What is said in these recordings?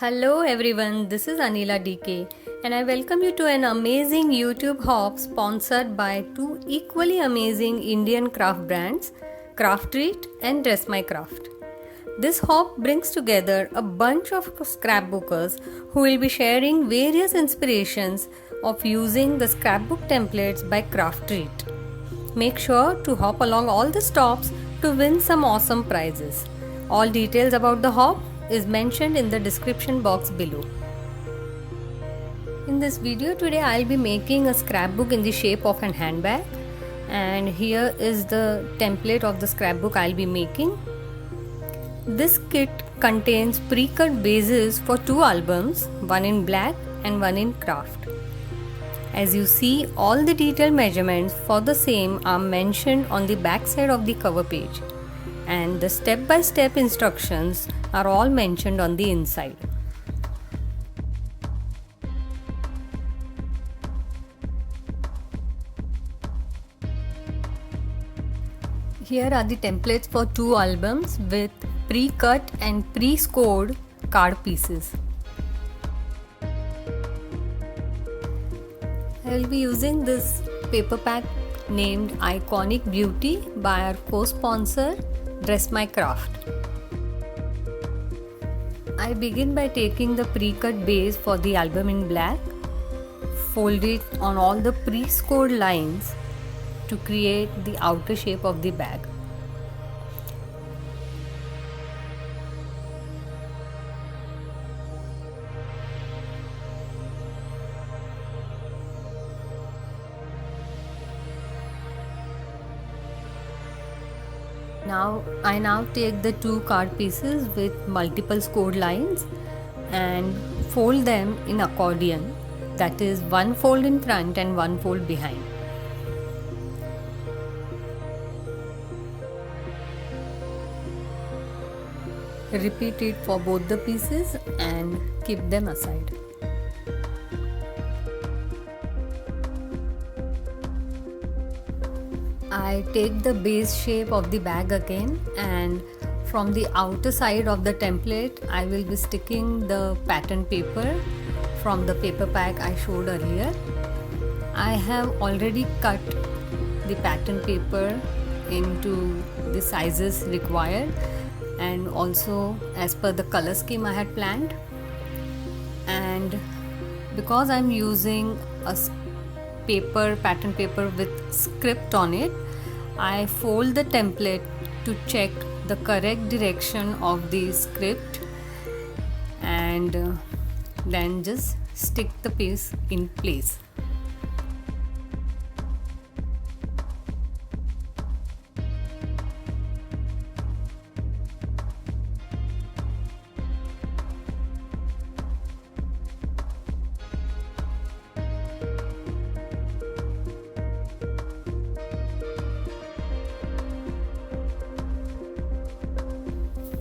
Hello everyone, this is Anila DK and I welcome you to an amazing YouTube hop sponsored by two equally amazing Indian craft brands, Craft Treat and Dress My Craft. This hop brings together a bunch of scrapbookers who will be sharing various inspirations of using the scrapbook templates by Craft Treat. Make sure to hop along all the stops to win some awesome prizes. All details about the hop is mentioned in the description box below. In this video today I'll be making a scrapbook in the shape of an handbag, and here is the template of the scrapbook I'll be making. This kit contains pre-cut bases for two albums, one in black and one in craft. As you see, all the detailed measurements for the same are mentioned on the back side of the cover page, and the step-by-step instructions are all mentioned on the inside. Here are the templates for two albums with pre-cut and pre-scored card pieces. I will be using this paper pack named Iconic Beauty by our co-sponsor Dress My Craft. I begin by taking the pre-cut base for the album in black, fold it on all the pre-scored lines to create the outer shape of the bag. I now take the two card pieces with multiple scored lines and fold them in accordion, that is one fold in front and one fold behind. Repeat it for both the pieces and keep them aside. I take the base shape of the bag again, and from the outer side of the template I will be sticking the pattern paper from the paper pack I showed earlier. I have already cut the pattern paper into the sizes required and also as per the color scheme I had planned, and because I'm using a pattern paper with script on it, I fold the template to check the correct direction of the script and then just stick the piece in place.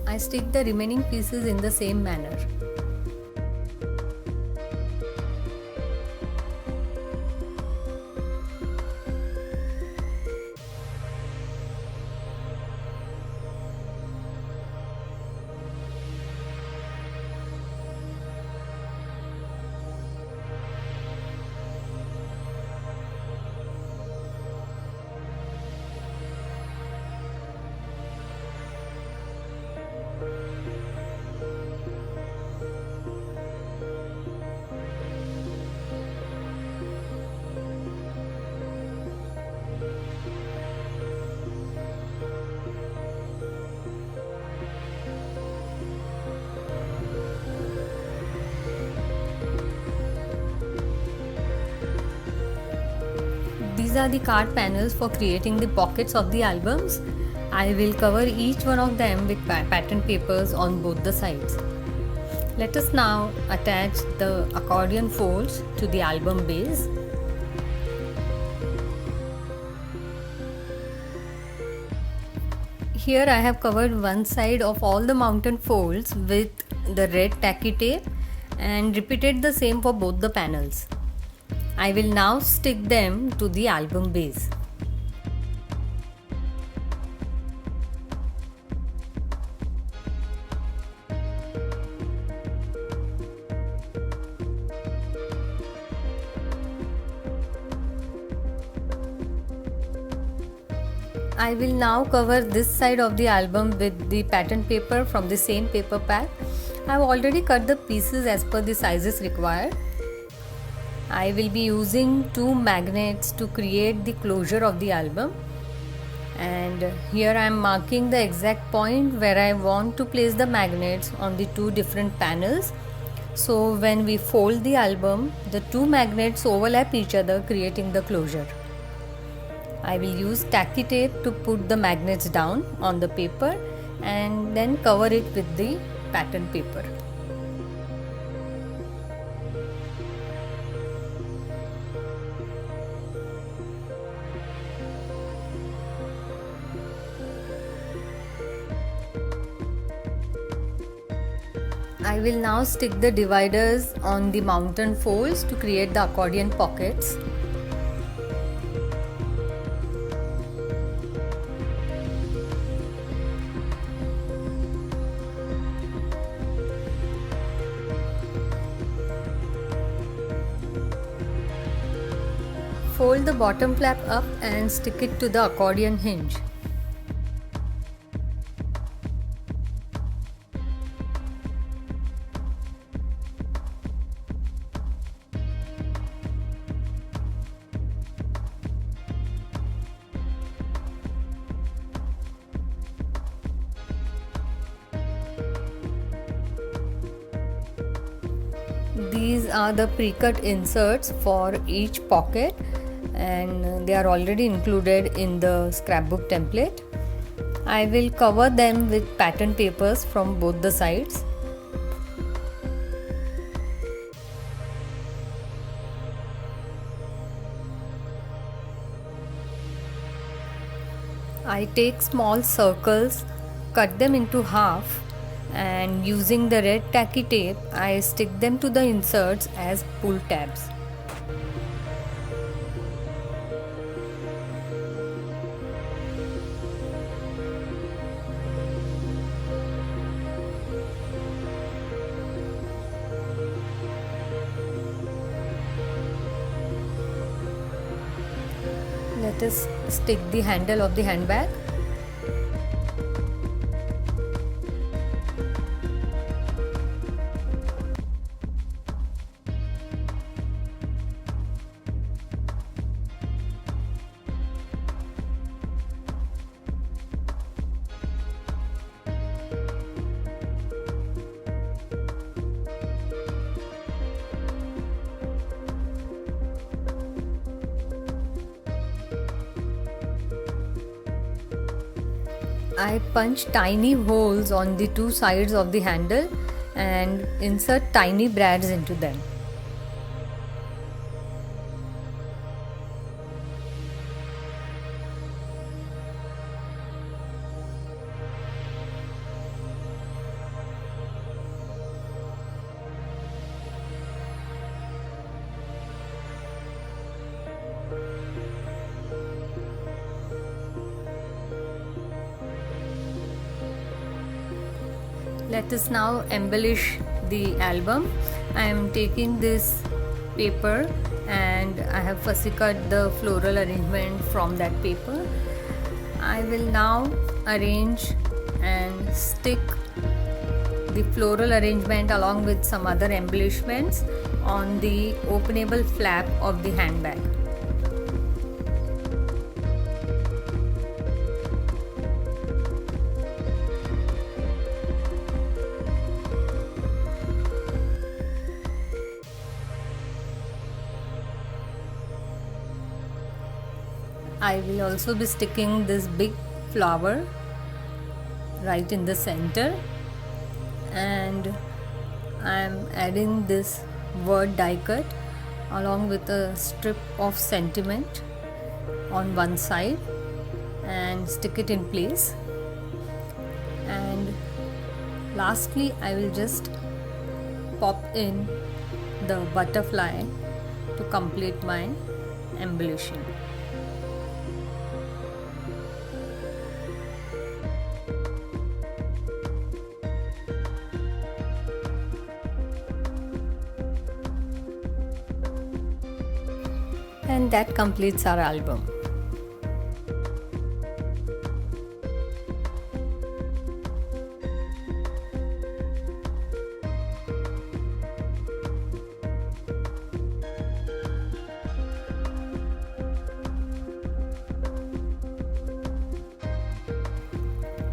I stick the remaining pieces in the same manner. These are the card panels for creating the pockets of the albums. I will cover each one of them with pattern papers on both the sides. Let us now attach the accordion folds to the album base. Here I have covered one side of all the mountain folds with the red tacky tape and repeated the same for both the panels. I will now stick them to the album base. I will now cover this side of the album with the pattern paper from the same paper pack. I have already cut the pieces as per the sizes required. I will be using 2 magnets to create the closure of the album, and here I am marking the exact point where I want to place the magnets on the 2 different panels. So when we fold the album, the 2 magnets overlap each other, creating the closure. I will use tacky tape to put the magnets down on the paper and then cover it with the pattern paper. I will now stick the dividers on the mountain folds to create the accordion pockets. Fold the bottom flap up and stick it to the accordion hinge. These are the pre-cut inserts for each pocket, and they are already included in the scrapbook template. I will cover them with pattern papers from both the sides. I take small circles, cut them into half, and using the red tacky tape, I stick them to the inserts as pull tabs. Let us stick the handle of the handbag. I punch tiny holes on the 2 sides of the handle and insert tiny brads into them. Let us now embellish the album. I am taking this paper and I have fussy cut the floral arrangement from that paper. I will now arrange and stick the floral arrangement along with some other embellishments on the openable flap of the handbag. I will also be sticking this big flower right in the center, and I am adding this word die cut along with a strip of sentiment on one side and stick it in place. And lastly, I will just pop in the butterfly to complete my embellishing. And that completes our album.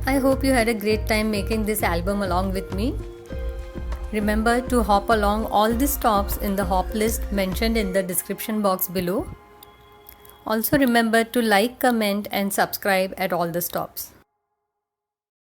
I hope you had a great time making this album along with me. Remember to hop along all the stops in the hop list mentioned in the description box below. Also remember to like, comment and subscribe at all the stops.